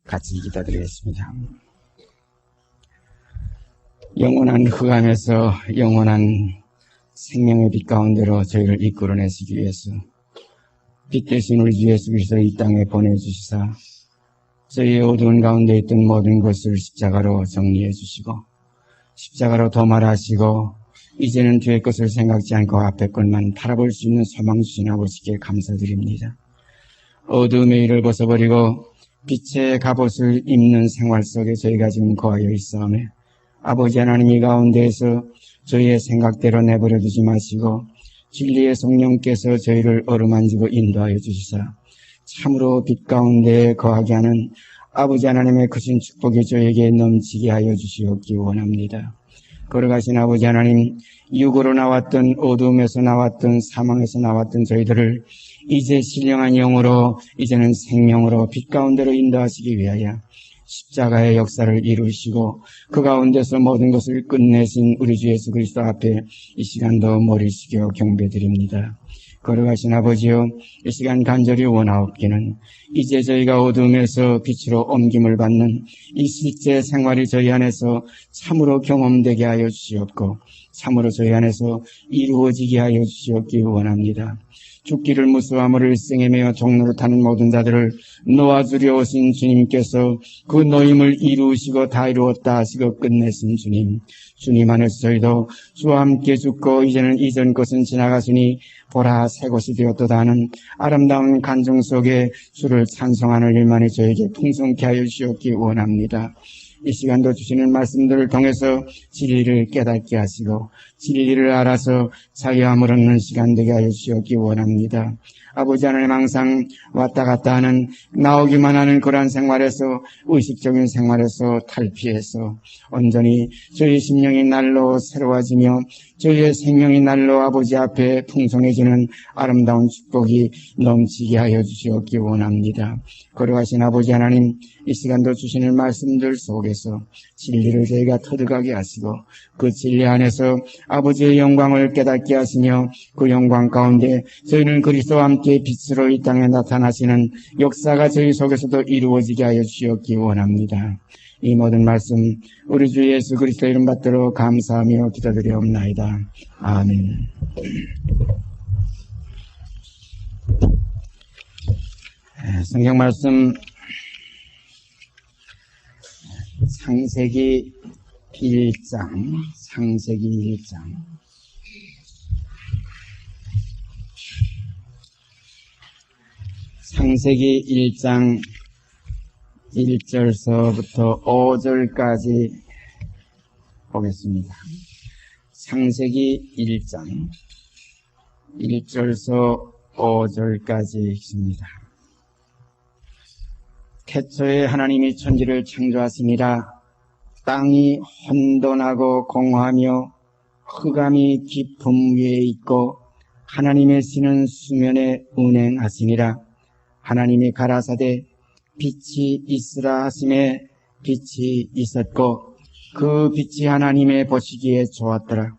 같이 기도드리겠습니다. 영원한 흑암에서 영원한 생명의 빛 가운데로 저희를 이끌어내시기 위해서 빛 되신 우리 주 예수 그리스도를 이 땅에 보내주시사 저희의 어두운 가운데 있던 모든 것을 십자가로 정리해 주시고 십자가로 도말하시고 이제는 뒤의 것을 생각지 않고 앞의 것만 바라볼 수 있는 소망 주신 아버지께 감사드립니다. 어두움의 일을 벗어버리고 빛의 갑옷을 입는 생활 속에 저희가 지금 거하여 있사오매 아버지 하나님 이 가운데에서 저희의 생각대로 내버려 두지 마시고 진리의 성령께서 저희를 어루만지고 인도하여 주시사 참으로 빛 가운데 거하게 하는 아버지 하나님의 크신 축복이 저에게 넘치게 하여 주시옵기 원합니다. 걸어가신 아버지 하나님, 육으로 나왔던 어두움에서 나왔던 사망에서 나왔던 저희들을 이제 신령한 영으로 이제는 생명으로 빛 가운데로 인도하시기 위하여 십자가의 역사를 이루시고 그 가운데서 모든 것을 끝내신 우리 주 예수 그리스도 앞에 이 시간도 머리 숙여 경배드립니다. 걸어가신 아버지여, 이 시간 간절히 원하옵기는 이제 저희가 어둠에서 빛으로 옮김을 받는 이 실제 생활이 저희 안에서 참으로 경험되게 하여 주시옵고 참으로 저희 안에서 이루어지게 하여 주시옵기 원합니다. 죽기를 무수함으로 일생에 매어 종로를 타는 모든 자들을 놓아주려 오신 주님께서 그 노임을 이루시고 다 이루었다 하시고 끝내신 주님 안에서 저희도 주와 함께 죽고 이제는 이전 것은 지나갔으니 보라 새 것이 되었도다 하는 아름다운 간증 속에 주를 찬송하는 일만이 저에게 풍성케 하여 주시옵기 원합니다. 이 시간도 주시는 말씀들을 통해서 진리를 깨닫게 하시고 진리를 알아서 자유함을 얻는 시간 되게 하여 주시옵기 원합니다. 아버지 하나님, 항상 왔다 갔다 하는 나오기만 하는 그러한 생활에서 의식적인 생활에서 탈피해서 온전히 저희 심령이 날로 새로워지며 저희의 생명이 날로 아버지 앞에 풍성해지는 아름다운 축복이 넘치게 하여 주시옵기 원합니다. 걸어가신 아버지 하나님, 이 시간도 주시는 말씀들 속에서 진리를 저희가 터득하게 하시고 그 진리 안에서 아버지의 영광을 깨닫게 하시며 그 영광 가운데 저희는 그리스도와 함께 빛으로 이 땅에 나타나시는 역사가 저희 속에서도 이루어지게 하여 주시옵기 원합니다. 이 모든 말씀 우리 주 예수 그리스도 이름 받들어 감사하며 기도드리옵나이다. 아멘. 성경 말씀 창세기 1장 창세기 1장 1절서부터 5절까지 보겠습니다. 창세기 1장 1절서 5절까지 읽습니다. 태초에 하나님이 천지를 창조하시니라. 땅이 혼돈하고 공허하며 흑암이 깊음 위에 있고 하나님의 신은 수면에 운행하시니라. 하나님이 가라사대 빛이 있으라 하심에 빛이 있었고 그 빛이 하나님의 보시기에 좋았더라.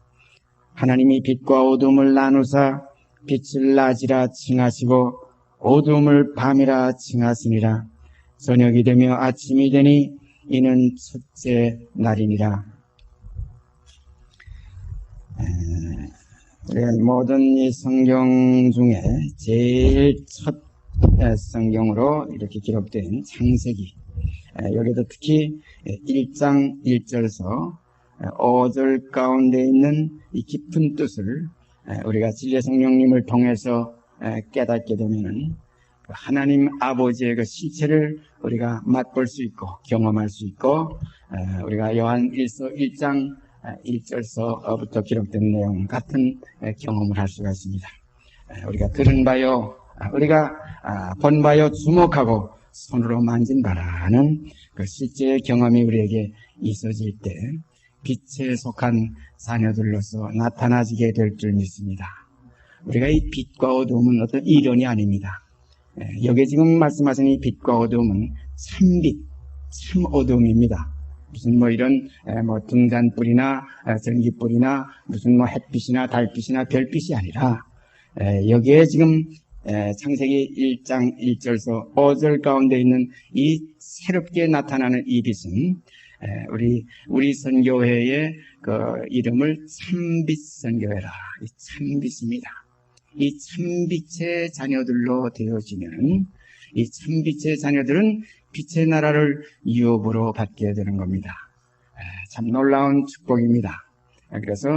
하나님이 빛과 어둠을 나누사 빛을 낮이라 칭하시고 어둠을 밤이라 칭하시니라. 저녁이 되며 아침이 되니 이는 첫째 날이니라. 우리가 모든 이 성경 중에 제일 첫 성경으로 이렇게 기록된 창세기, 여기도 특히 1장 1절에서 5절 가운데 있는 이 깊은 뜻을 우리가 진리의 성령님을 통해서 깨닫게 되면은 하나님 아버지의 그 실체를 우리가 맛볼 수 있고 경험할 수 있고 우리가 요한 1장 1절서부터 기록된 내용 같은 경험을 할 수가 있습니다. 우리가 들은 바요, 우리가 본 바요, 주목하고 손으로 만진 바라는 그 실제 경험이 우리에게 있어질 때 빛에 속한 자녀들로서 나타나지게 될 줄 믿습니다. 우리가 이 빛과 어둠은 어떤 이론이 아닙니다. 여기 지금 말씀하신 이 빛과 어둠은 참빛, 참 어둠입니다. 무슨 이런 등잔불이나 전기불이나 무슨 햇빛이나 달빛이나 별빛이 아니라 여기에 지금 창세기 1장 1절서 5절 가운데 있는 이 새롭게 나타나는 이 빛은 우리 선교회의 그 이름을 참빛 선교회라. 이 참빛입니다. 이 참빛의 자녀들로 되어지면 이 참빛의 자녀들은 빛의 나라를 유업으로 받게 되는 겁니다. 참 놀라운 축복입니다. 그래서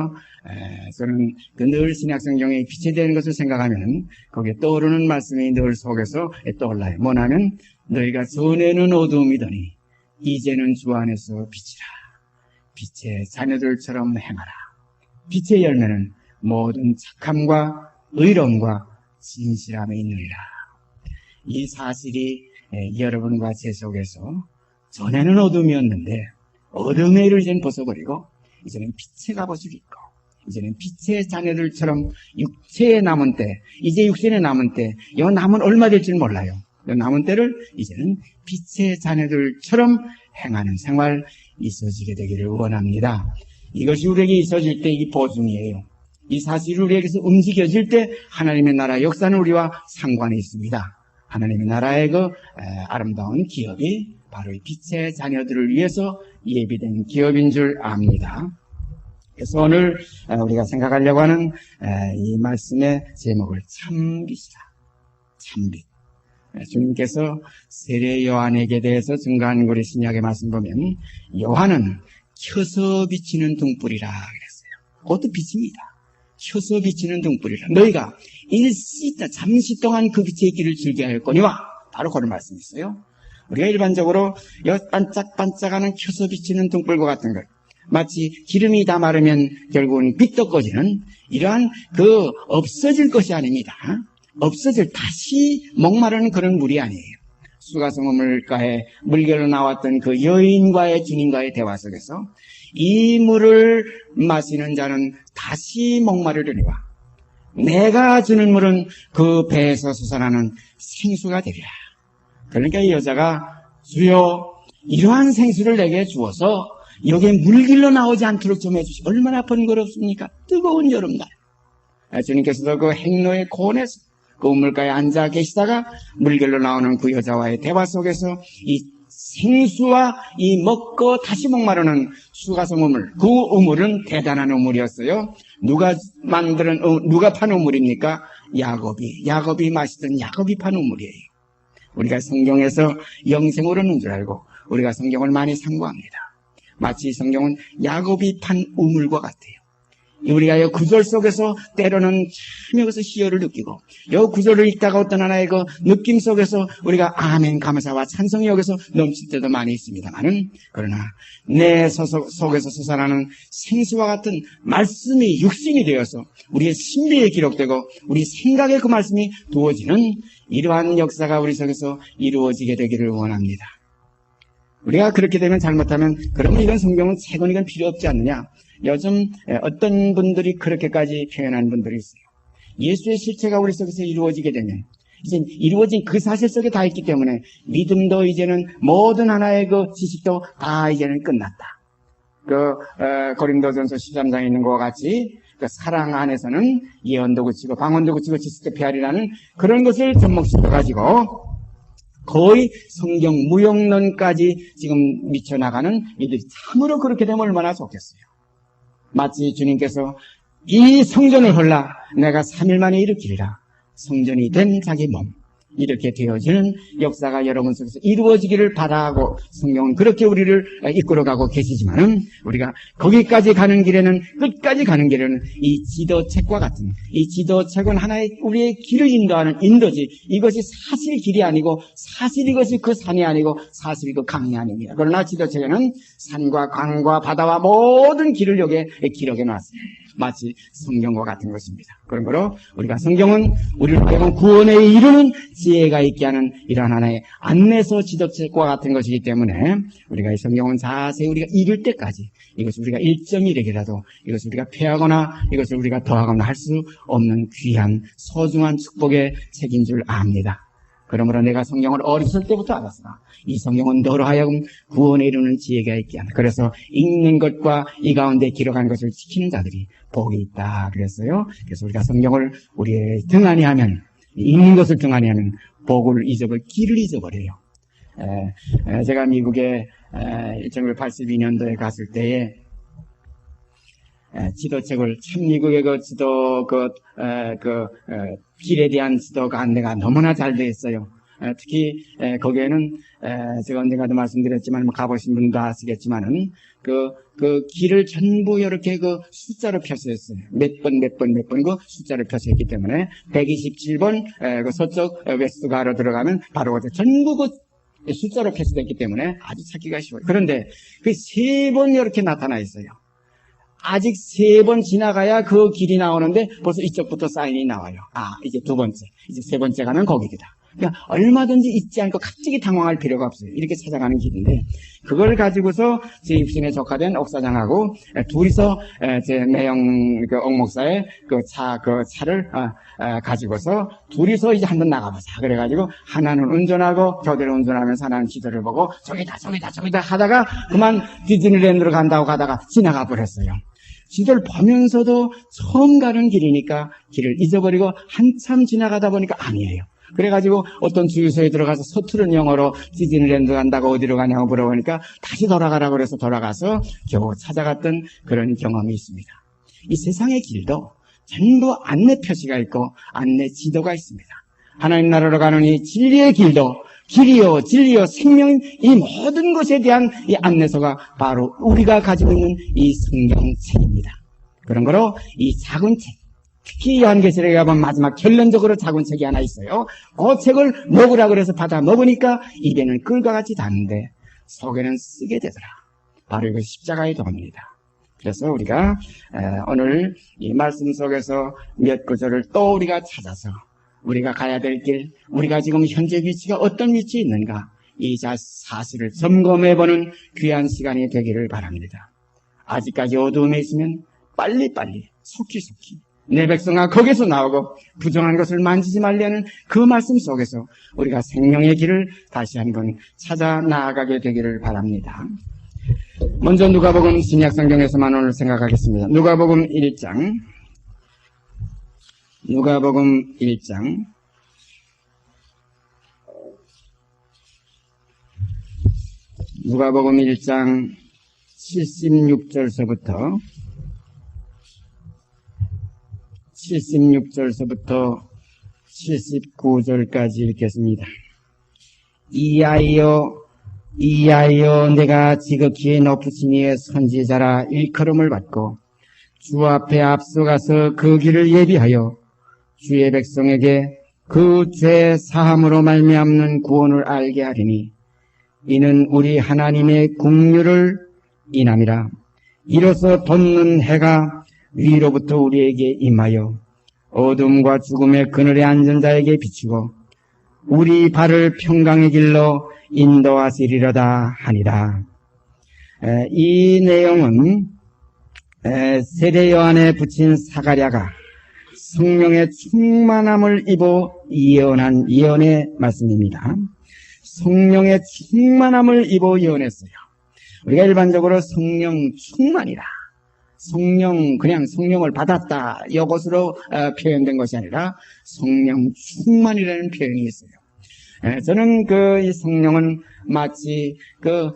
저는 늘 신약성경에 빛이 되는 것을 생각하면 거기에 떠오르는 말씀이 늘 속에서 떠올라요. 뭐냐면 너희가 전에는 어두움이더니 이제는 주 안에서 빛이라. 빛의 자녀들처럼 행하라. 빛의 열매는 모든 착함과 의로움과 진실함에 있느니라. 이 사실이 여러분과 제 속에서 전에는 어둠이었는데 어둠의 일을 이제는 벗어버리고 이제는 빛의 값을 입고 이제는 빛의 자녀들처럼 육체에 남은 때, 이제 육신에 남은 때, 이 남은 얼마 될지는 몰라요. 이 남은 때를 이제는 빛의 자녀들처럼 행하는 생활 있어지게 되기를 원합니다. 이것이 우리에게 있어질 때 이 보증이에요. 이 사실이 우리에게서 움직여질 때 하나님의 나라 역사는 우리와 상관이 있습니다. 하나님의 나라의 그 아름다운 기업이 바로 이 빛의 자녀들을 위해서 예비된 기업인 줄 압니다. 그래서 오늘 우리가 생각하려고 하는 이 말씀의 제목을 참빛이다. 참빛. 주님께서 세례 요한에게 대해서 증거한 우리 신약의 말씀 보면 요한은 켜서 비치는 등불이라 그랬어요. 그것도 빛입니다. 켜서 비치는 등불이라. 너희가 일시다 잠시 동안 그 빛의 길을 즐겨 하였거니와 바로 그런 말씀이 있어요. 우리가 일반적으로 반짝반짝하는 켜서 비치는 등불과 같은 것, 마치 기름이 다 마르면 결국은 빛도 꺼지는 이러한 그 없어질 것이 아닙니다. 없어질 다시 목마르는 그런 물이 아니에요. 수가성어물가에 물결로 나왔던 그 여인과의 주님과의 대화 속에서 이 물을 마시는 자는 다시 목마르려니와 내가 주는 물은 그 배에서 솟아나는 생수가 되리라. 그러니까 이 여자가 주여 이러한 생수를 내게 주어서 여기에 물길로 나오지 않도록 좀 해주시고 얼마나 번거롭습니까? 뜨거운 여름날 주님께서도 그 행로의 고원에서 그 우물가에 앉아 계시다가 물길로 나오는 그 여자와의 대화 속에서 이 생수와 이 먹고 다시 목마르는 수가성 우물, 그 우물은 대단한 우물이었어요. 누가 판 우물입니까? 야곱이 마시던 야곱이 판 우물이에요. 우리가 성경에서 영생을 얻는 줄 알고 우리가 성경을 많이 상고합니다. 마치 성경은 야곱이 판 우물과 같아요. 우리가 이 구절 속에서 때로는 참 여기서 희열을 느끼고 이 구절을 읽다가 어떤 하나의 그 느낌 속에서 우리가 아멘 감사와 찬성이 여기서 넘칠 때도 많이 있습니다만은 그러나 내 속에서 솟아나는 생수와 같은 말씀이 육신이 되어서 우리의 신비에 기록되고 우리 생각에 그 말씀이 두어지는 이러한 역사가 우리 속에서 이루어지게 되기를 원합니다. 우리가 그렇게 되면 잘못하면 그러면 이건 성경은 새 권 이건 필요 없지 않느냐. 요즘 어떤 분들이 그렇게까지 표현하는 분들이 있어요. 예수의 실체가 우리 속에서 이루어지게 되면 이제 이루어진 그 사실 속에 다 있기 때문에 믿음도 이제는 모든 하나의 그 지식도 다 이제는 끝났다. 고린도전서 13장에 있는 것과 같이 그 사랑 안에서는 예언도 그치고 방언도 그치고 지식도 피하리라는 그런 것을 접목시켜가지고 거의 성경 무용론까지 지금 미쳐나가는 이들이 참으로 그렇게 되면 얼마나 좋겠어요. 마치 주님께서 이 성전을 헐라 내가 3일 만에 일으키리라. 성전이 된 자기 몸. 이렇게 되어지는 역사가 여러분 속에서 이루어지기를 바라고 성경은 그렇게 우리를 이끌어가고 계시지만은 우리가 거기까지 가는 길에는 끝까지 가는 길에는 이 지도책과 같은 이 지도책은 하나의 우리의 길을 인도하는 인도지 이것이 사실 길이 아니고 사실 이것이 그 산이 아니고 사실 그 강이 아닙니다. 그러나 지도책에는 산과 강과 바다와 모든 길을 여기에 기록해 놨습니다. 마치 성경과 같은 것입니다. 그러므로 우리가 성경은 우리를 깨고 구원에 이르는 지혜가 있게 하는 이러한 하나의 안내서 지도책과 같은 것이기 때문에 우리가 이 성경은 자세히 우리가 읽을 때까지 이것을 우리가 1.1액이라도 이것을 우리가 폐하거나 이것을 우리가 더하거나 할 수 없는 귀한 소중한 축복의 책인 줄 압니다. 그러므로 내가 성경을 어렸을 때부터 알았으나 이 성경은 너로 하여금 구원에 이르는 지혜가 있게 한다. 그래서 읽는 것과 이 가운데 기록한 것을 지키는 자들이 복이 있다 그랬어요. 그래서 우리가 성경을 우리의 등 안에 하면 있는 것을 등한히 하는 복을 길을 잊어버려요. 제가 미국에 1982년도에 갔을 때에 지도책을 참 미국의 그 지도 길에 대한 지도가 안내가 너무나 잘 되어 있어요. 특히 거기에는 제가 언젠가도 말씀드렸지만 가보신 분도 아시겠지만은 그 길을 전부 이렇게 그 숫자로 표시했어요. 몇 번 그 숫자를 표시했기 때문에 127번 그 서쪽 웨스트가로 들어가면 바로 전부 그 숫자로 표시됐기 때문에 아주 찾기가 쉬워요. 그런데 그 3번 이렇게 나타나 있어요. 아직 3번 지나가야 그 길이 나오는데 벌써 이쪽부터 사인이 나와요. 이제 2번째, 이제 3번째 가면 거기다. 그러니까 얼마든지 잊지 않고 갑자기 당황할 필요가 없어요. 이렇게 찾아가는 길인데 그걸 가지고서 제 입신에 적화된 옥사장하고 둘이서 제 매영 옥목사의 그 차를 가지고서 둘이서 이제 한번 나가보자. 그래가지고 하나는 운전하고 교대로 운전하면서 하나는 지도를 보고 저기다 하다가 그만 디즈니랜드로 간다고 가다가 지나가 버렸어요. 지도를 보면서도 처음 가는 길이니까 길을 잊어버리고 한참 지나가다 보니까 아니에요. 그래가지고 어떤 주유소에 들어가서 서투른 영어로 디즈니랜드 간다고 어디로 가냐고 물어보니까 다시 돌아가라고 그래서 돌아가서 겨우 찾아갔던 그런 경험이 있습니다. 이 세상의 길도 전부 안내 표시가 있고 안내 지도가 있습니다. 하나님 나라로 가는 이 진리의 길도 길이요 진리요 생명인 이 모든 것에 대한 이 안내서가 바로 우리가 가지고 있는 이 성경책입니다. 그런 거로 이 작은 책, 특히 요한계시록에 가면 마지막 결론적으로 작은 책이 하나 있어요. 그 책을 먹으라 그래서 받아 먹으니까 입에는 꿀과 같이 닿는데 속에는 쓰게 되더라. 바로 이거 십자가의 도입니다. 그래서 우리가 오늘 이 말씀 속에서 몇 구절을 또 우리가 찾아서 우리가 가야 될 길, 우리가 지금 현재 위치가 어떤 위치에 있는가 이 사실을 점검해보는 귀한 시간이 되기를 바랍니다. 아직까지 어두움에 있으면 빨리빨리 속히 내 백성아 거기서 나오고 부정한 것을 만지지 말려는 그 말씀 속에서 우리가 생명의 길을 다시 한번 찾아 나아가게 되기를 바랍니다. 먼저 누가복음 신약성경에서만 오늘 생각하겠습니다. 누가복음 1장 누가복음 1장 76절서부터 79절까지 읽겠습니다. 이하여 내가 지극히 높으신 이의 선지자라 일컬음을 받고 주 앞에 앞서가서 그 길을 예비하여 주의 백성에게 그 죄 사함으로 말미암는 구원을 알게 하리니 이는 우리 하나님의 긍휼을 인함이라. 이로써 돋는 해가 위로부터 우리에게 임하여 어둠과 죽음의 그늘에 앉은 자에게 비치고 우리 발을 평강의 길로 인도하시리로다 하니라. 이 내용은 세례 요한에 붙인 사가랴가 성령의 충만함을 입어 예언한 예언의 말씀입니다. 성령의 충만함을 입어 예언했어요. 우리가 일반적으로 성령 충만이라 그냥 성령을 받았다 이것으로 표현된 것이 아니라 성령 충만이라는 표현이 있어요. 저는 이 성령은 마치 그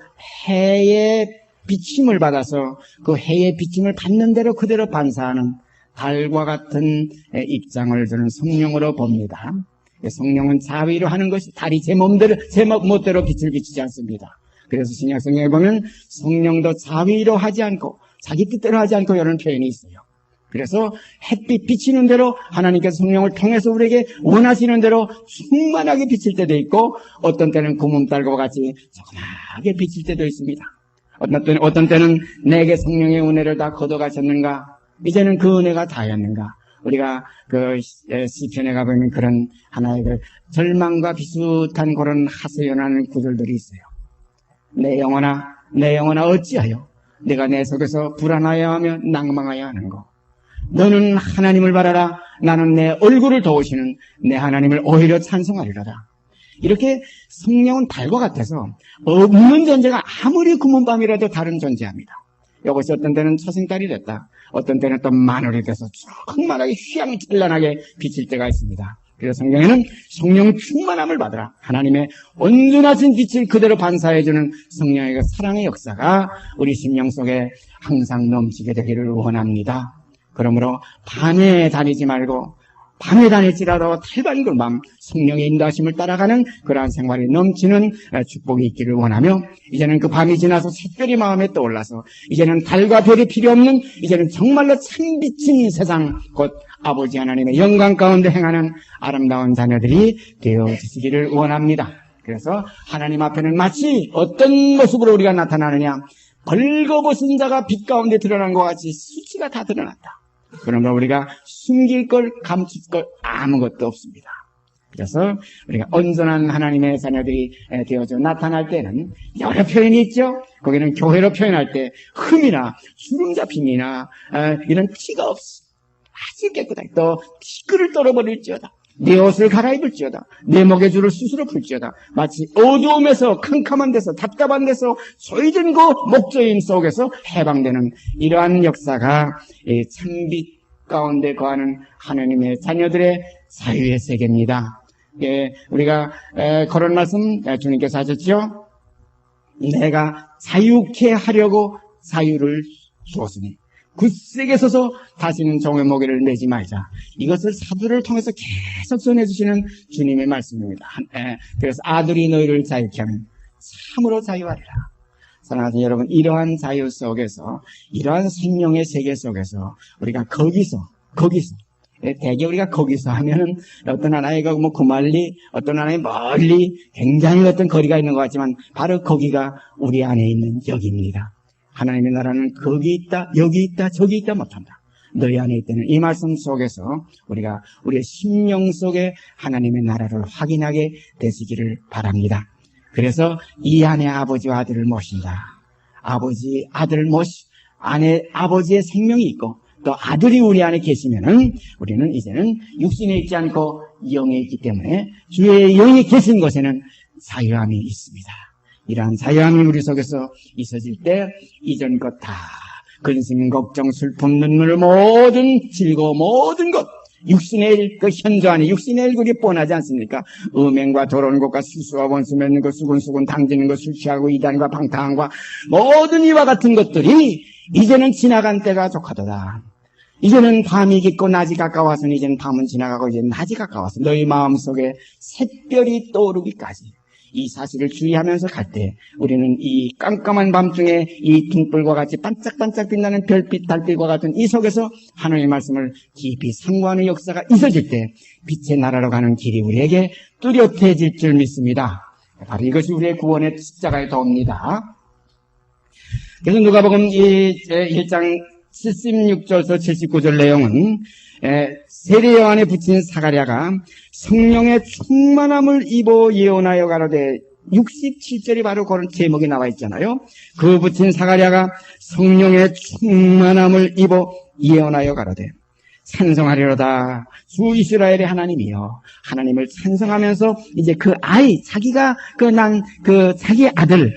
해의 비침을 받아서 그 해의 비침을 받는 대로 그대로 반사하는 달과 같은 입장을 저는 성령으로 봅니다. 성령은 자위로 하는 것이 달이 제 멋대로 빛을 비치지 않습니다. 그래서 신약성경에 보면 성령도 자위로 하지 않고 자기 뜻대로 하지 않고 이런 표현이 있어요. 그래서 햇빛 비치는 대로 하나님께서 성령을 통해서 우리에게 원하시는 대로 충만하게 비칠 때도 있고 어떤 때는 구멍달과 같이 조그맣게 비칠 때도 있습니다. 어떤 때는 내게 성령의 은혜를 다 거둬가셨는가? 이제는 그 은혜가 다였는가? 우리가 시편에 가보면 그런 하나의 절망과 비슷한 그런 하소연하는 구절들이 있어요. 내 영혼아 어찌하여 내가 내 속에서 불안하여 하며 낭망하여 하는고 너는 하나님을 바라라. 나는 내 얼굴을 도우시는 내 하나님을 오히려 찬송하리로다. 이렇게 성령은 달과 같아서 없는 존재가 아무리 구문밤이라도 다른 존재합니다. 이것이 어떤 때는 초승달이 됐다. 어떤 때는 또 마늘이 돼서 충만하게 휘황찬란하게 비칠 때가 있습니다. 그래서 성경에는 성령 충만함을 받으라. 하나님의 온전하신 빛을 그대로 반사해주는 성령의 그 사랑의 역사가 우리 심령 속에 항상 넘치게 되기를 원합니다. 그러므로 밤에 다니지 말고 밤에 다닐지라도 탈바른 밤 성령의 인도하심을 따라가는 그러한 생활이 넘치는 축복이 있기를 원하며, 이제는 그 밤이 지나서 샛별이 마음에 떠올라서 이제는 달과 별이 필요 없는, 이제는 정말로 참빛인 세상, 곧 아버지 하나님의 영광 가운데 행하는 아름다운 자녀들이 되어지시기를 원합니다. 그래서 하나님 앞에는 마치 어떤 모습으로 우리가 나타나느냐, 벌거벗은 자가 빛 가운데 드러난 것 같이 수치가 다 드러났다. 그러므로 우리가 숨길 걸, 감출 걸 아무것도 없습니다. 그래서 우리가 온전한 하나님의 자녀들이 되어져 나타날 때는 여러 표현이 있죠. 거기는 교회로 표현할 때 흠이나 주름 잡힘이나 이런 티가 없어. 아주 깨끗하게, 또 티끌을 떨어버릴지어다. 내 옷을 갈아입을지어다. 내 목의 줄을 스스로 풀지어다. 마치 어두움에서, 캄캄한 데서, 답답한 데서, 소외된 그 목조임 속에서 해방되는 이러한 역사가 참빛 가운데 거하는 하나님의 자녀들의 자유의 세계입니다. 우리가 그런 말씀 주님께서 하셨죠. 내가 자유케 하려고 자유를 주었으니 굳세게 서서 다시는 종의 모기를 내지 말자. 이것을 사도를 통해서 계속 전해주시는 주님의 말씀입니다. 그래서 아들이 너희를 자유케 하면 참으로 자유하리라. 사랑하는 여러분, 이러한 자유 속에서, 이러한 생명의 세계 속에서 우리가 거기서 대개 우리가 거기서 하면은 어떤 하나의 뭐 구말리, 어떤 하나의 멀리 굉장히 어떤 거리가 있는 것 같지만 바로 거기가 우리 안에 있는 여기입니다. 하나님의 나라는 거기 있다, 여기 있다, 저기 있다 못한다. 너희 안에 있다는 이 말씀 속에서 우리가 우리의 심령 속에 하나님의 나라를 확인하게 되시기를 바랍니다. 그래서 이 안에 아버지와 아들을 모신다. 아버지, 아들을 안에 아버지의 생명이 있고 또 아들이 우리 안에 계시면은 우리는 이제는 육신에 있지 않고 영에 있기 때문에 주의 영이 계신 곳에는 자유함이 있습니다. 이러한 자유함이 우리 속에서 있어질 때 이전 것 다 근심, 걱정, 슬픔, 눈물, 모든 즐거움, 모든 것 육신의 일, 그 현저하니 육신의 일들이 뻔하지 않습니까? 음행과 더러운 것과 수수와 원수 맺는 것, 수군수군 당지는 것, 술 취하고 이단과 방탕과 모든 이와 같은 것들이 이제는 지나간 때가 족하도다. 이제는 밤이 깊고 낮이 가까워서는 이제는 밤은 지나가고 이제는 낮이 가까워서 너희 마음속에 샛별이 떠오르기까지 이 사실을 주의하면서 갈 때 우리는 이 깜깜한 밤중에 이 등불과 같이 반짝반짝 빛나는 별빛, 달빛과 같은 이 속에서 하나님의 말씀을 깊이 상고하는 역사가 있어질 때 빛의 나라로 가는 길이 우리에게 뚜렷해질 줄 믿습니다. 바로 이것이 우리의 구원의 십자가의 도입니다. 그래서 누가복음 1장 76절에서 79절 내용은 세례 요한에 붙인 사가랴가 성령의 충만함을 입어 예언하여 가로되 67절이 바로 그런 제목이 나와 있잖아요. 그 붙인 사가랴가 성령의 충만함을 입어 예언하여 가로되 찬송하리로다 주 이스라엘의 하나님이여. 하나님을 찬송하면서 이제 그 아이, 자기가 자기 아들,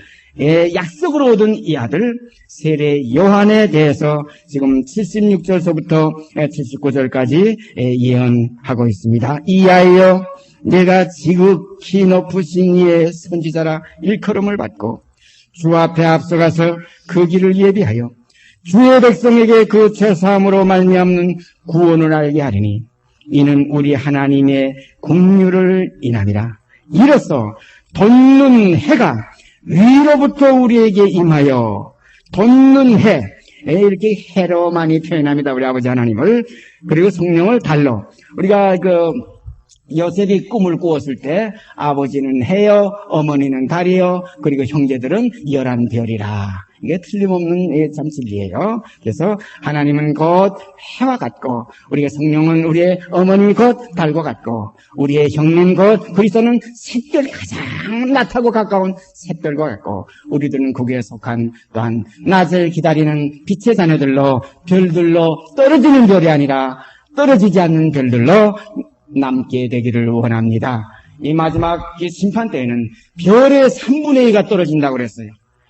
약속으로 얻은 이 아들 세례 요한에 대해서 지금 76절서부터 79절까지 예언하고 있습니다. 이 아이여, 내가 지극히 높으신 이의 선지자라 일컬음을 받고 주 앞에 앞서가서 그 길을 예비하여 주의 백성에게 그 죄사함으로 말미암는 구원을 알게 하리니 이는 우리 하나님의 긍휼을 인함이라. 이로써 돋는 해가 위로부터 우리에게 임하여, 돋는 해, 이렇게 해로 많이 표현합니다. 우리 아버지 하나님을. 그리고 성령을 달로. 우리가 요셉이 꿈을 꾸었을 때 아버지는 해요, 어머니는 달이요, 그리고 형제들은 11별이라. 이게 틀림없는 참 진리예요. 그래서 하나님은 곧 해와 같고, 우리가 성령은 우리의 어머니 곧 달과 같고, 우리의 형님 곧 그리스도는 샛별, 가장 낮하고 가까운 샛별과 같고, 우리들은 거기에 속한 또한 낮을 기다리는 빛의 자녀들로, 별들로, 떨어지는 별이 아니라 떨어지지 않는 별들로 남게 되기를 원합니다. 이 마지막 심판 때에는 별의 3분의 2가 떨어진다고 그랬어요.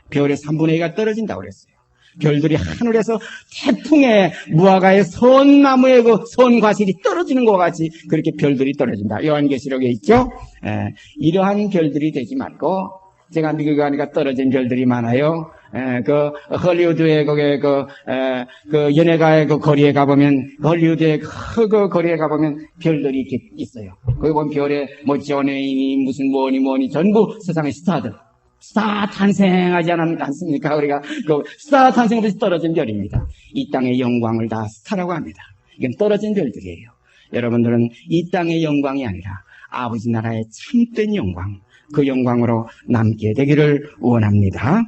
별의 3분의 2가 떨어진다고 그랬어요. 별들이 하늘에서 태풍에 무화과의 선나무의 그 선과실이 떨어지는 것 같이 그렇게 별들이 떨어진다. 요한계시록에 있죠. 이러한 별들이 되지 말고, 제가 미국에 가니까 떨어진 별들이 많아요. 그 헐리우드의 그 연예가의 그 거리에 가보면, 헐리우드의 그 거리에 가보면 별들이 이렇게 있어요. 거기 보면 별에 뭐 존웨인이 무슨 뭐니 전부 세상의 스타들. 스타 탄생하지 않습니까? 우리가 그 스타 탄생부터 떨어진 별입니다. 이 땅의 영광을 다 스타라고 합니다. 이건 떨어진 별들이에요. 여러분들은 이 땅의 영광이 아니라 아버지 나라의 참된 영광, 그 영광으로 남게 되기를 원합니다.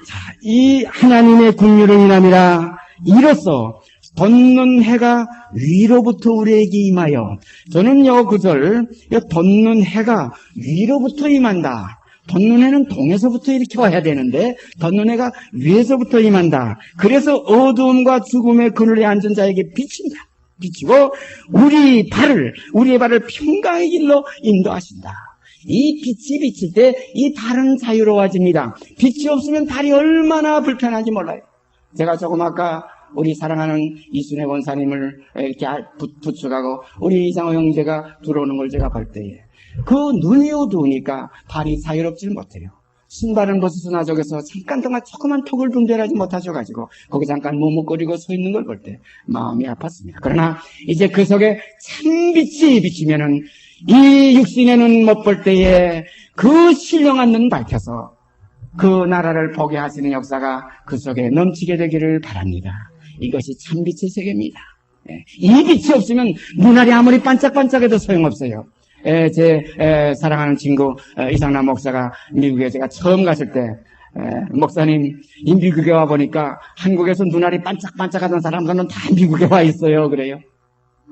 자, 이 하나님의 긍휼을 인함이라 이로써 돋는 해가 위로부터 우리에게 임하여, 저는 요 구절, 돋는 해가 위로부터 임한다. 돋는 해는 동에서부터 이렇게 와야 되는데 돋는 해가 위에서부터 임한다. 그래서 어두움과 죽음의 그늘에 앉은 자에게 비친다. 비치고 우리의 발을 평강의 길로 인도하신다. 이 빛이 비칠 때 이 발은 자유로워집니다. 빛이 없으면 발이 얼마나 불편한지 몰라요. 제가 조금 아까 우리 사랑하는 이순혜 원사님을 이렇게 부축하고 우리 이상호 형제가 들어오는 걸 제가 볼 때에 그 눈이 어두우니까 발이 자유롭질 못해요. 신발은 벗어서 저기서 잠깐 동안 조그만 턱을 분별하지 못하셔가지고 거기 잠깐 머뭇거리고 서 있는 걸 볼 때 마음이 아팠습니다. 그러나 이제 그 속에 참빛이 비치면은 이 육신의 눈 못 볼 때에 그 신령한 눈 밝혀서 그 나라를 보게 하시는 역사가 그 속에 넘치게 되기를 바랍니다. 이것이 참빛의 세계입니다. 이 빛이 없으면 눈알이 아무리 반짝반짝해도 소용없어요. 제 사랑하는 친구 이상남 목사가 미국에 제가 처음 갔을 때 목사님, 이 미국에 와 보니까 한국에서 눈알이 반짝반짝하던 사람들은 다 미국에 와 있어요. 그래요.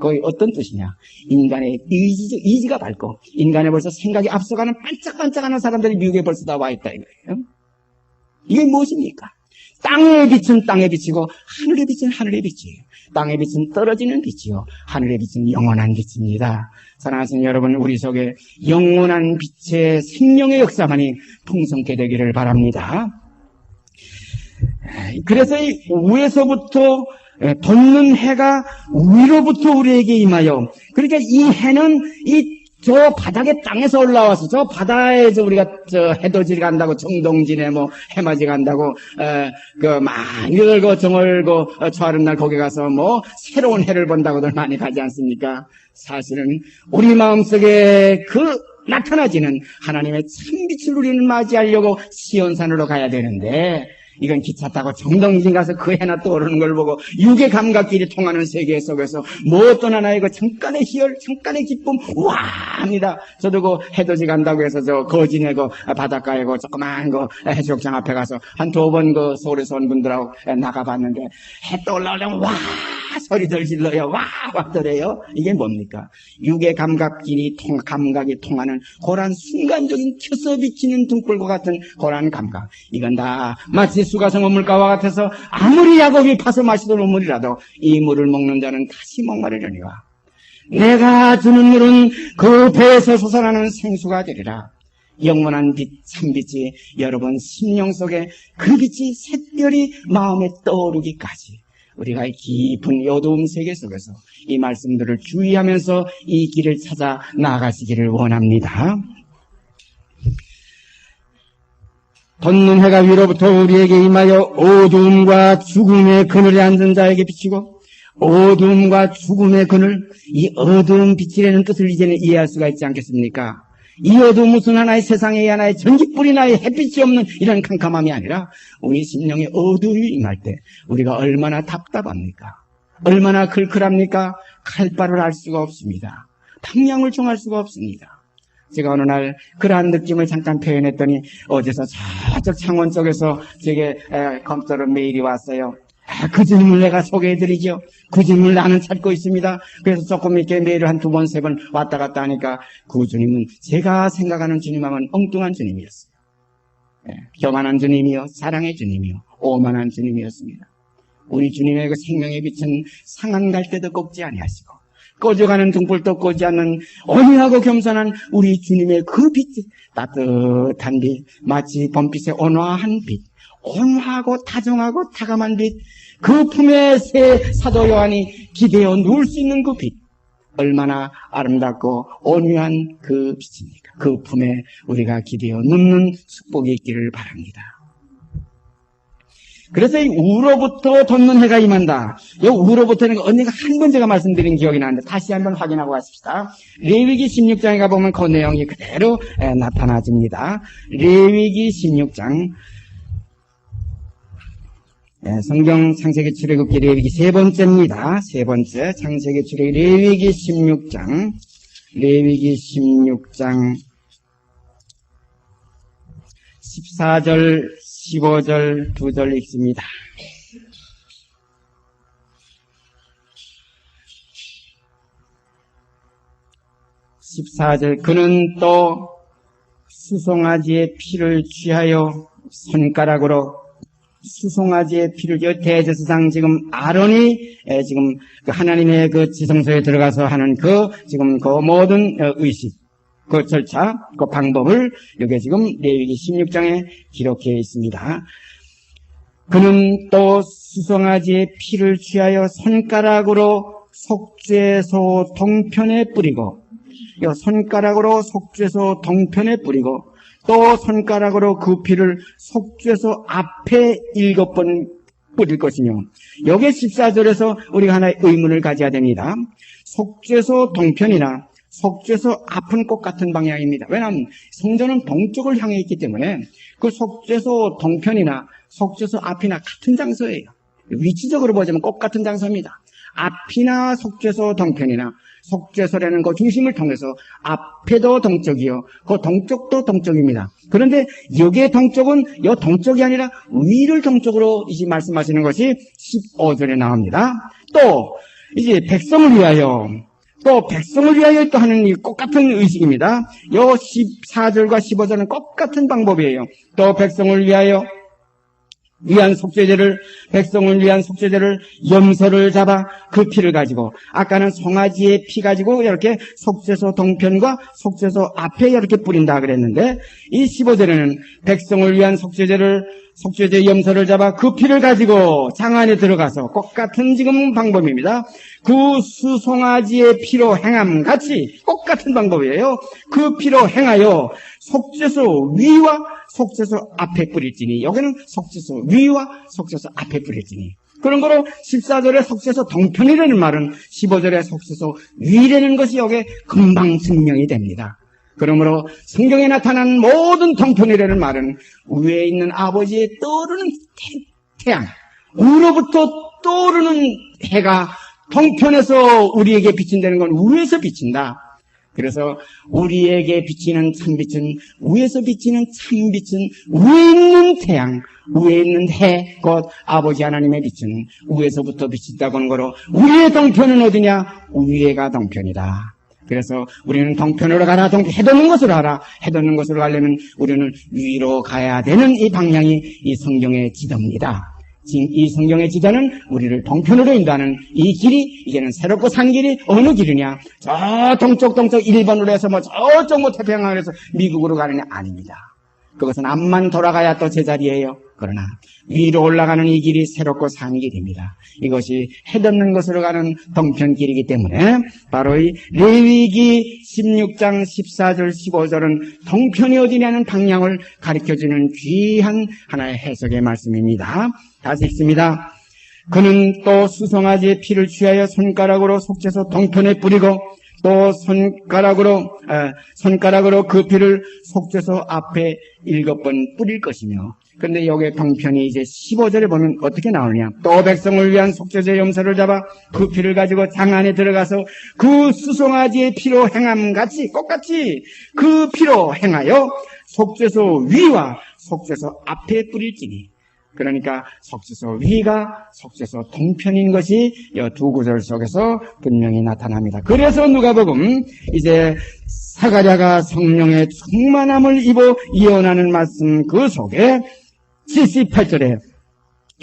거의 어떤 뜻이냐? 인간의 의지가 밝고 인간의 벌써 생각이 앞서가는 반짝반짝하는 사람들이 미국에 벌써 다 와 있다 이거예요. 이게 무엇입니까? 땅의 빛은 땅에 비치고 하늘의 빛은 하늘에 비치요. 땅의 빛은 떨어지는 빛이요, 하늘의 빛은 영원한 빛입니다. 사랑하시는 여러분, 우리 속에 영원한 빛의 생명의 역사만이 풍성케 되기를 바랍니다. 그래서 이 위에서부터 돋는 해가 위로부터 우리에게 임하여, 그러니까 이 해는 저 바닥에 땅에서 올라와서 저 바다에서 우리가 저 해돋이 간다고 정동진에 뭐 해맞이 간다고 많이들 정월고 초하룻 날 거기 가서 뭐 새로운 해를 본다고들 많이 가지 않습니까? 사실은 우리 마음속에 그 나타나지는 하나님의 참빛을 우리는 맞이하려고 시온산으로 가야 되는데, 이건 기차 타고 정동진 가서 그 해나 떠오르는 걸 보고 육의 감각끼리 통하는 세계 속에서 뭐 어떤 하나의 그 잠깐의 희열, 잠깐의 기쁨, 와 합니다. 저도 그 해돋이 간다고 해서 저 거진에 그 바닷가에 그 조그만 그 해수욕장 앞에 가서 한 두 번 그 서울에서 온 분들하고 나가봤는데 해 떠올라오려면 와 소리들 질러요. 와 왔더래요. 이게 뭡니까? 육의 감각이 통하는 그런 순간적인 켜서 비치는 등불과 같은 그런 감각. 이건 다 마치 수가성어 물가와 같아서 아무리 야곱이 파서 마시던 물이라도 이 물을 먹는 자는 다시 목마르려니와 내가 주는 물은 그 배에서 솟아나는 생수가 되리라. 영원한 빛, 참빛이 여러분 심령 속에 그 빛이 샛별이 마음에 떠오르기까지 우리가 깊은 어두움 세계 속에서 이 말씀들을 주의하면서 이 길을 찾아 나아가시기를 원합니다. 돋는 해가 위로부터 우리에게 임하여 어두움과 죽음의 그늘에 앉은 자에게 비치고, 어두움과 죽음의 그늘, 이 어두운 빛이라는 뜻을 이제는 이해할 수가 있지 않겠습니까? 이 어두운 무슨 하나의 세상에 하나의 전기불이 나의 햇빛이 없는 이런 캄캄함이 아니라 우리 심령의 어두움이 임할 때 우리가 얼마나 답답합니까? 얼마나 클클합니까? 칼바를 알 수가 없습니다. 방향을 정할 수가 없습니다. 제가 어느 날 그러한 느낌을 잠깐 표현했더니 어제서 저쪽 창원 쪽에서 제게 컴퓨터로 메일이 왔어요. 그 주님을 내가 소개해드리죠. 그 주님을 나는 찾고 있습니다. 그래서 조금 이렇게 메일을 한 두 번, 세 번 왔다 갔다 하니까 그 주님은 제가 생각하는 주님하고는 엉뚱한 주님이었어요. 교만한 주님이요, 사랑의 주님이요, 오만한 주님이었습니다. 우리 주님의 그 생명의 빛은 상한 갈 때도 꺾지 아니하시고 꺼져가는 등불도 꺼지 않는 온유하고 겸손한 우리 주님의 그 빛, 따뜻한 빛, 마치 봄빛의 온화한 빛, 온화하고 다정하고 다감한 빛, 그 품에 새 사도 요한이 기대어 누울 수 있는 그 빛, 얼마나 아름답고 온유한 그 빛입니까? 그 품에 우리가 기대어 눕는 축복이 있기를 바랍니다. 그래서 이 우로부터 돋는 해가 임한다. 이 우로부터는 언니가 한 번 제가 말씀드린 기억이 나는데 다시 한번 확인하고 가십시다. 레위기 16장에 가보면 그 내용이 그대로 나타나집니다. 레위기 16장, 성경 창세기 출애굽기 레위기 세 번째입니다. 세 번째 창세기 출애굽기 레위기 16장, 레위기 16장 14절 15절 2절 읽습니다. 14절 그는 또 수송아지의 피를 취하여 손가락으로 수송아지의 피를 대제사장 지금 아론이 지금 하나님의 그 지성소에 들어가서 하는 지금 그 모든 의식, 그 절차, 그 방법을 여기 지금 레위기 16장에 기록해 있습니다. 그는 또 수송아지의 피를 취하여 손가락으로 속죄소 동편에 뿌리고, 손가락으로 속죄소 동편에 뿌리고, 또 손가락으로 그 피를 속죄소 앞에 7번 뿌릴 것이며, 여기 14절에서 우리가 하나의 의문을 가져야 됩니다. 속죄소 동편이나 속죄소 앞은 꼭 같은 방향입니다. 왜냐하면 성전은 동쪽을 향해 있기 때문에 그 속죄소 동편이나 속죄소 앞이나 같은 장소예요. 위치적으로 보자면 꼭 같은 장소입니다. 앞이나 속죄소 동편이나 속죄소라는 그 중심을 통해서 앞에도 동쪽이요, 그 동쪽도 동쪽입니다. 그런데 여기의 동쪽은 이 동쪽이 아니라 위를 동쪽으로 이제 말씀하시는 것이 15절에 나옵니다. 또 이제 백성을 위하여, 또 백성을 위하여 또 하는 이 똑같은 의식입니다. 요 14절과 15절은 똑같은 방법이에요. 또 백성을 위한 속죄제를, 백성을 위한 속죄제를 염소를 잡아 그 피를 가지고, 아까는 송아지의 피 가지고 이렇게 속죄소 동편과 속죄소 앞에 이렇게 뿌린다 그랬는데, 이 15절에는 백성을 위한 속죄제 염소를 잡아 그 피를 가지고 장 안에 들어가서 똑같은 지금 방법입니다. 그 수송아지의 피로 행함 같이 똑같은 방법이에요. 그 피로 행하여 속죄소 위와 속죄소 앞에 뿌릴지니, 여기는 속죄소 위와 속죄소 앞에 뿌릴지니, 그런 거로 14절에 속죄소 동편이라는 말은 15절에 속죄소 위라는 것이 여기에 금방 증명이 됩니다. 그러므로 성경에 나타난 모든 동편이라는 말은 위에 있는 아버지의 떠오르는 태양, 위로부터 떠오르는 해가 동편에서 우리에게 비친다는 건 위에서 비친다. 그래서 우리에게 비치는 참빛은, 위에서 비치는 참빛은 위에 있는 태양, 위에 있는 해, 곧 아버지 하나님의 빛은 위에서부터 비친다고 하는 거로, 우리의 동편은 어디냐? 위에가 동편이다. 그래서 우리는 동편으로 가라, 해돋는 것으로 하라. 해돋는 것으로 가려면 우리는 위로 가야 되는 이 방향이 이 성경의 지도입니다. 이 성경의 지도는 우리를 동편으로 인도하는 이 길이, 이제는 새롭고 산 길이 어느 길이냐? 저 동쪽 1번으로 해서 저쪽 태평양을 해서 미국으로 가느냐? 아닙니다. 그것은 앞만 돌아가야 또 제자리예요. 그러나 위로 올라가는 이 길이 새롭고 산 길입니다. 이것이 해돋는 것으로 가는 동편길이기 때문에 바로 이 레위기 16장 14절 15절은 동편이 어디냐는 방향을 가르쳐주는 귀한 하나의 해석의 말씀입니다. 다시 읽습니다. 그는 또 수송아지의 피를 취하여 손가락으로 속죄소 동편에 뿌리고, 또 손가락으로 그 피를 속죄소 앞에 7번 뿌릴 것이며, 그런데 여기에 동편이 이제 15절에 보면 어떻게 나오냐? 또 백성을 위한 속죄제 염소를 잡아 그 피를 가지고 장 안에 들어가서 그 수송아지의 피로 행함 같이, 똑같이 그 피로 행하여 속죄소 위와 속죄소 앞에 뿌릴지니, 그러니까 속죄소 위가 속죄소 동편인 것이 이 두 구절 속에서 분명히 나타납니다. 그래서 누가복음 이제 사가랴가 성령의 충만함을 입어 예언하는 말씀 그 속에 78절에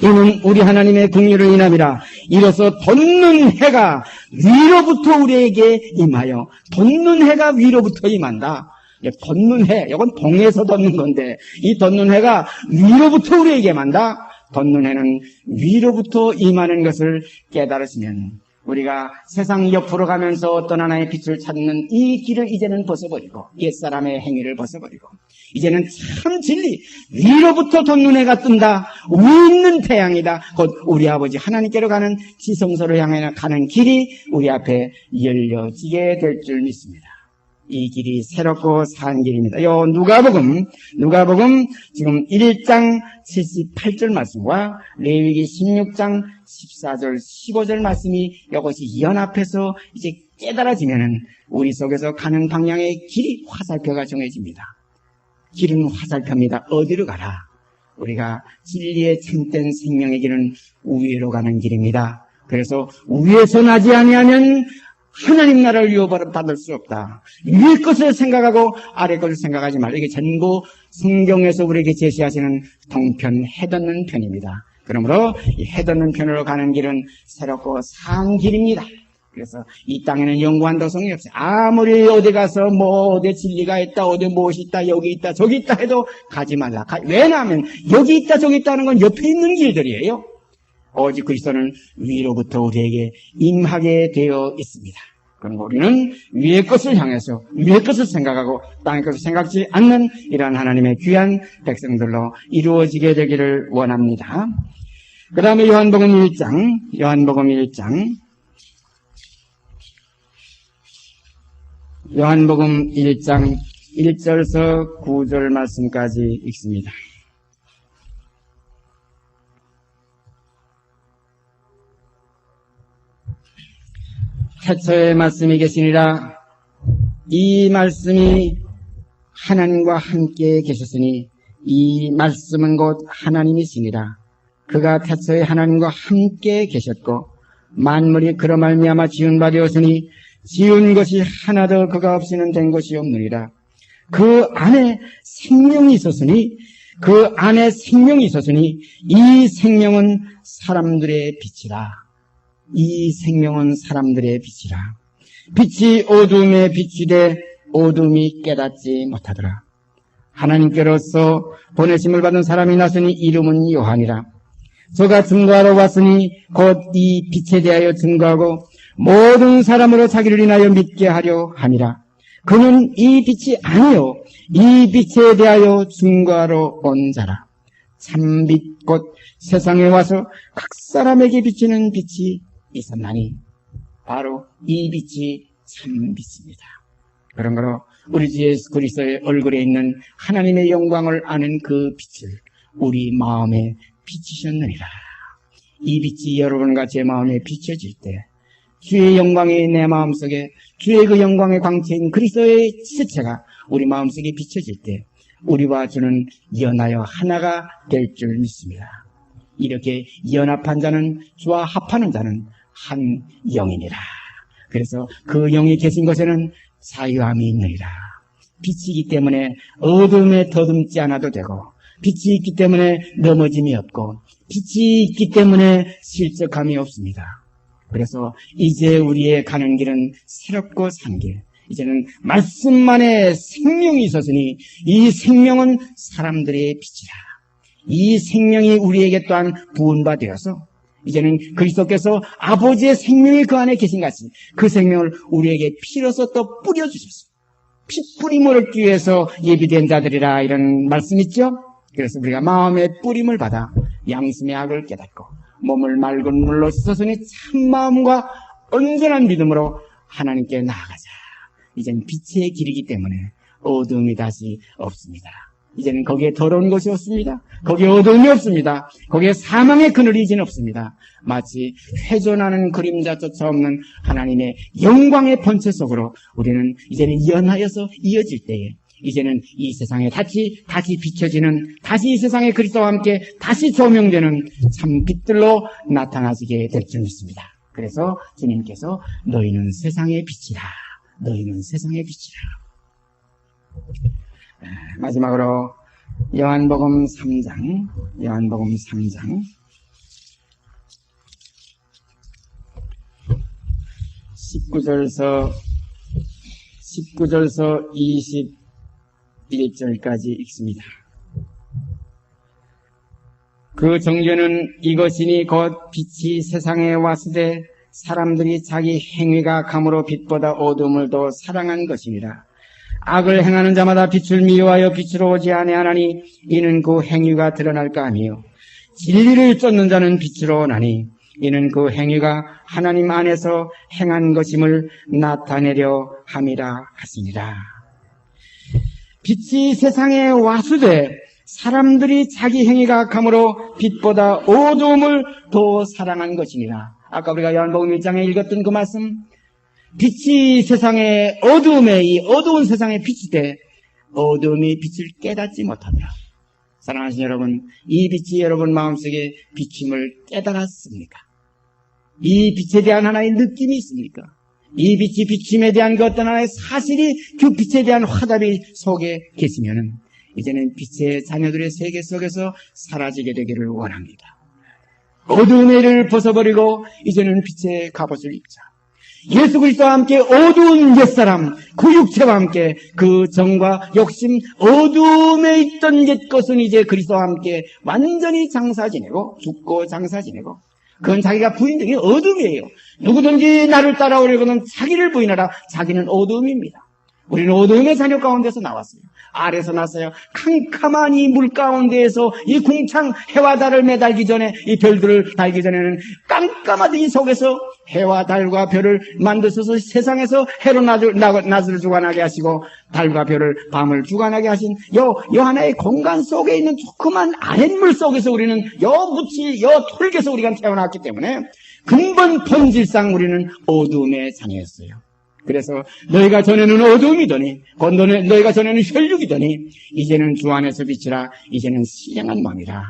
이는 우리 하나님의 긍휼을 인함이라. 이로써 돋는 해가 위로부터 우리에게 임하여, 돋는 해가 위로부터 임한다. 돋는 해, 이건 동에서 돋는 건데, 이 돋는 해가 위로부터 우리에게 임한다. 돋는 해는 위로부터 임하는 것을 깨달으시면 우리가 세상 옆으로 가면서 어떤 하나의 빛을 찾는 이 길을 이제는 벗어버리고, 옛사람의 행위를 벗어버리고, 이제는 참 진리, 위로부터 돋는 해가 뜬다, 위 있는 태양이다, 곧 우리 아버지 하나님께로 가는 지성소를 향해 가는 길이 우리 앞에 열려지게 될 줄 믿습니다. 이 길이 새롭고 산 길입니다. 요 누가복음 지금 1장 78절 말씀과 레위기 16장 14절 15절 말씀이 이것이 연합해서 이제 깨달아지면은 우리 속에서 가는 방향의 길이 화살표가 정해집니다. 길은 화살표입니다. 어디로 가라? 우리가 진리의 참된 생명의 길은 위로 가는 길입니다. 그래서 위에서 나지 아니하면 하나님 나라를 유업받을 수 없다. 위의 것을 생각하고 아래 것을 생각하지 말라. 이게 전부 성경에서 우리에게 제시하시는 동편, 해돋는 편입니다. 그러므로 이 해돋는 편으로 가는 길은 새롭고 산 길입니다. 그래서 이 땅에는 영구한 도성이 없어요. 아무리 어디 가서 어디 진리가 있다, 어디 무엇이 있다, 여기 있다, 저기 있다 해도 가지 말라. 왜냐하면 여기 있다, 저기 있다는 건 옆에 있는 길들이에요. 오직 그리스도는 위로부터 우리에게 임하게 되어 있습니다. 그럼 우리는 위의 것을 향해서 위의 것을 생각하고 땅의 것을 생각지 않는 이러한 하나님의 귀한 백성들로 이루어지게 되기를 원합니다. 그 다음에 요한복음 1장 1절에서 9절 말씀까지 읽습니다. 태초에 말씀이 계시니라. 이 말씀이 하나님과 함께 계셨으니 이 말씀은 곧 하나님이시니라. 그가 태초에 하나님과 함께 계셨고 만물이 그로 말미암아 지은 바 되었으니 지은 것이 하나도 그가 없이는 된 것이 없느니라. 그 안에 생명이 있었으니 이 생명은 사람들의 빛이라. 이 생명은 사람들의 빛이라. 빛이 어둠에 비추되 어둠이 깨닫지 못하더라. 하나님께로서 보내심을 받은 사람이 났으니 이름은 요한이라. 저가 증거하러 왔으니 곧 이 빛에 대하여 증거하고 모든 사람으로 자기를 인하여 믿게 하려 함이라. 그는 이 빛이 아니요 이 빛에 대하여 증거하러 온 자라. 참빛 곧 세상에 와서 각 사람에게 비치는 빛이 있었나니 바로 이 빛이 참빛입니다. 그런 거로 우리 주 예수 그리스도의 얼굴에 있는 하나님의 영광을 아는 그 빛을 우리 마음에 비치셨느니라. 이 빛이 여러분과 제 마음에 비춰질 때 주의 영광이 내 마음속에, 주의 그 영광의 광채인 그리스도의 실체가 우리 마음속에 비춰질 때 우리와 주는 연하여 하나가 될 줄 믿습니다. 이렇게 연합한 자는, 주와 합하는 자는 한 영이니라. 그래서 그 영이 계신 곳에는 자유함이 있느니라. 빛이기 때문에 어둠에 더듬지 않아도 되고, 빛이 있기 때문에 넘어짐이 없고, 빛이 있기 때문에 실적함이 없습니다. 그래서 이제 우리의 가는 길은 새롭고 산 길. 이제는 말씀만에 생명이 있었으니 이 생명은 사람들의 빛이라. 이 생명이 우리에게 또한 부은 바 되어서 이제는 그리스도께서 아버지의 생명이 그 안에 계신 같이 그 생명을 우리에게 피로써 또 뿌려주셨어요. 피 뿌림을 얻기 위해서 예비된 자들이라, 이런 말씀 있죠? 그래서 우리가 마음의 뿌림을 받아 양심의 악을 깨닫고 몸을 맑은 물로 씻었으니 참마음과 온전한 믿음으로 하나님께 나아가자. 이제는 빛의 길이기 때문에 어둠이 다시 없습니다. 이제는 거기에 더러운 것이 없습니다. 거기에 어둠이 없습니다. 거기에 사망의 그늘이 이제는 없습니다. 마치 회전하는 그림자조차 없는 하나님의 영광의 번체 속으로 우리는 이제는 연하여서 이어질 때에 이제는 이 세상에 다시 비춰지는, 다시 이 세상에 그리스도와 함께 다시 조명되는 참 빛들로 나타나시게 될 줄 믿습니다. 그래서 주님께서 너희는 세상의 빛이라. 너희는 세상의 빛이라. 마지막으로 요한복음 3장 19절서 21절까지 읽습니다. 그 정죄는 이것이니 곧 빛이 세상에 왔으되 사람들이 자기 행위가 감으로 빛보다 어둠을 더 사랑한 것이니라. 악을 행하는 자마다 빛을 미워하여 빛으로 오지 아니하나니 이는 그 행위가 드러날까 하며 진리를 쫓는 자는 빛으로 오나니 이는 그 행위가 하나님 안에서 행한 것임을 나타내려 함이라 하시니라. 빛이 세상에 왔으되 사람들이 자기 행위가 감으로 빛보다 어두움을 더 사랑한 것이니라. 아까 우리가 요한복음 1장에 읽었던 그 말씀, 빛이 세상에 이 어두운 세상에 빛이 돼 어두움이 빛을 깨닫지 못하더라. 사랑하신 여러분, 이 빛이 여러분 마음속에 비침을 깨달았습니까? 이 빛에 대한 하나의 느낌이 있습니까? 이 빛이 비침에 대한 그 어떤 하나의 사실이 그 빛에 대한 화답이 속에 계시면은 이제는 빛의 자녀들의 세계 속에서 사라지게 되기를 원합니다. 어두움의 일을 벗어버리고 이제는 빛의 갑옷을 입자. 예수 그리스도와 함께 어두운 옛사람, 그 육체와 함께 그 정과 욕심, 어두움에 있던 옛것은 이제 그리스도와 함께 완전히 장사 지내고 죽고 장사 지내고 그건 자기가 부인되기 어둠이에요. 누구든지 나를 따라오려거든 자기를 부인하라. 자기는 어둠입니다. 우리는 어둠의 자녀 가운데서 나왔어요. 아래서 났어요. 캄캄한 이 물 가운데에서 이 궁창 해와 달을 매달기 전에 이 별들을 달기 전에는 깜깜한 이 속에서 해와 달과 별을 만드셔서 세상에서 해로 낮을 주관하게 하시고 달과 별을 밤을 주관하게 하신 요 하나의 공간 속에 있는 조그만 아랫물 속에서 우리는 요 톨에서 우리가 태어났기 때문에 근본 본질상 우리는 어둠의 자녀였어요. 그래서 너희가 전에는 어둠이더니 곧 너희가 전에는 혈육이더니 이제는 주 안에서 빛이라. 이제는 신령한 마음이라.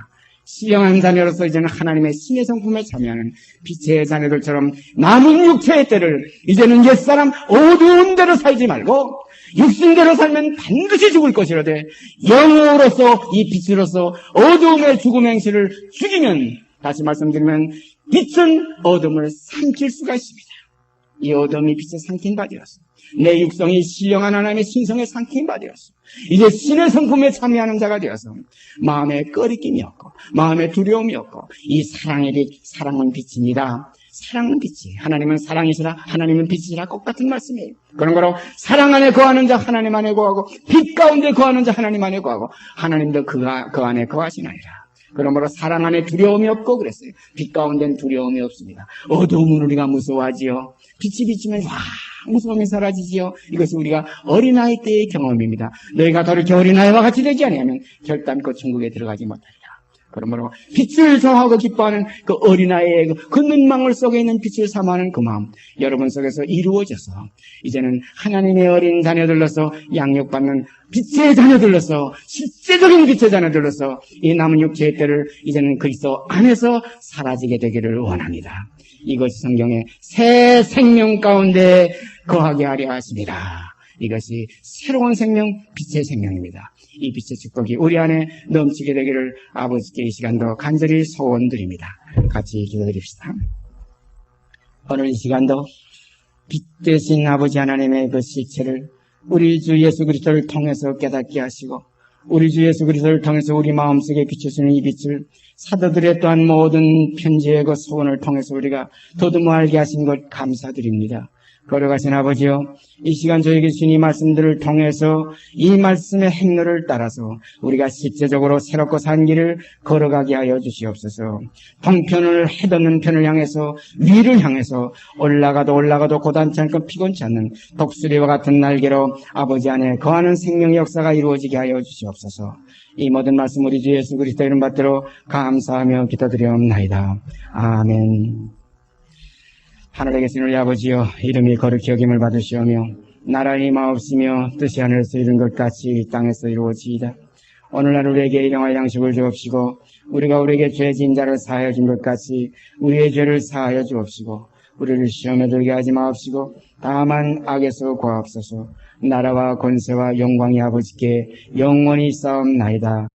신령한 자녀로서 이제는 하나님의 신의 성품에 참여하는 빛의 자녀들처럼 남은 육체의 때를 이제는 옛사람 어두운 대로 살지 말고 육신대로 살면 반드시 죽을 것이라되 영으로서 이 빛으로서 어두움의 죽음 행실을 죽이면, 다시 말씀드리면 빛은 어둠을 삼킬 수가 있습니다. 이 어둠이 빛에 삼킨 바 되었어. 내 육성이 신령한 하나님의 신성에 삼킨 바 되었어. 이제 신의 성품에 참여하는 자가 되어서 마음에 꺼리낌이 없고 마음에 두려움이 없고 이 사랑의 빛, 사랑은 빛입니다. 사랑은 빛이, 하나님은 사랑이시라, 하나님은 빛이시라, 똑같은 말씀이에요. 그런 거로 사랑 안에 거하는 자 하나님 안에 거하고 빛 가운데 거하는 자 하나님 안에 거하고 하나님도 그 안에 거하시나이다. 그러므로 사랑 안에 두려움이 없고 그랬어요. 빛 가운데는 두려움이 없습니다. 어두움은 우리가 무서워하지요. 빛이 비치면 무서움이 사라지지요. 이것이 우리가 어린아이 때의 경험입니다. 너희가 더럽게 어린아이와 같이 되지 아니하면 결단코 천국에 들어가지 못하리라. 그러므로 빛을 좋아하고 기뻐하는 그 어린아이의 그 눈망울 속에 있는 빛을 사모하는 그 마음, 여러분 속에서 이루어져서 이제는 하나님의 어린 자녀들로서 양육받는 빛의 자녀들로서 실제적인 빛의 자녀들로서 이 남은 육체의 때를 이제는 그리스도 안에서 사라지게 되기를 원합니다. 이것이 성경의 새 생명 가운데 거하게 하려 하십니다. 이것이 새로운 생명, 빛의 생명입니다. 이 빛의 축복이 우리 안에 넘치게 되기를 아버지께 이 시간도 간절히 소원드립니다. 같이 기도드립시다. 오늘 이 시간도 빛 되신 아버지 하나님의 그 실체를 우리 주 예수 그리스도를 통해서 깨닫게 하시고 우리 주 예수 그리스도를 통해서 우리 마음속에 비추시는 이 빛을 사도들의 또한 모든 편지의 그 소원을 통해서 우리가 더듬어 알게 하신 것 감사드립니다. 걸어가신 아버지요, 이 시간 저에게 주신 이 말씀들을 통해서 이 말씀의 행로를 따라서 우리가 실제적으로 새롭고 산 길을 걸어가게 하여 주시옵소서. 동편을 해돋는 편을 향해서 위를 향해서 올라가도 고단치 않고 피곤치 않는 독수리와 같은 날개로 아버지 안에 거하는 생명의 역사가 이루어지게 하여 주시옵소서. 이 모든 말씀 우리 주 예수 그리스도 이름 받들어 감사하며 기도드리옵나이다. 아멘. 하늘에 계신 우리 아버지여, 이름이 거룩히 여김을 받으시오며 나라의 마옵시며 뜻이 하늘에서 이룬 것 같이 땅에서 이루어지이다. 오늘날 우리에게 일용할 양식을 주옵시고 우리가 우리에게 죄 지은 자를 사하여 준 것 같이 우리의 죄를 사하여 주옵시고 우리를 시험에 들게 하지 마옵시고 다만 악에서 구하옵소서. 나라와 권세와 영광이 아버지께 영원히 싸움나이다.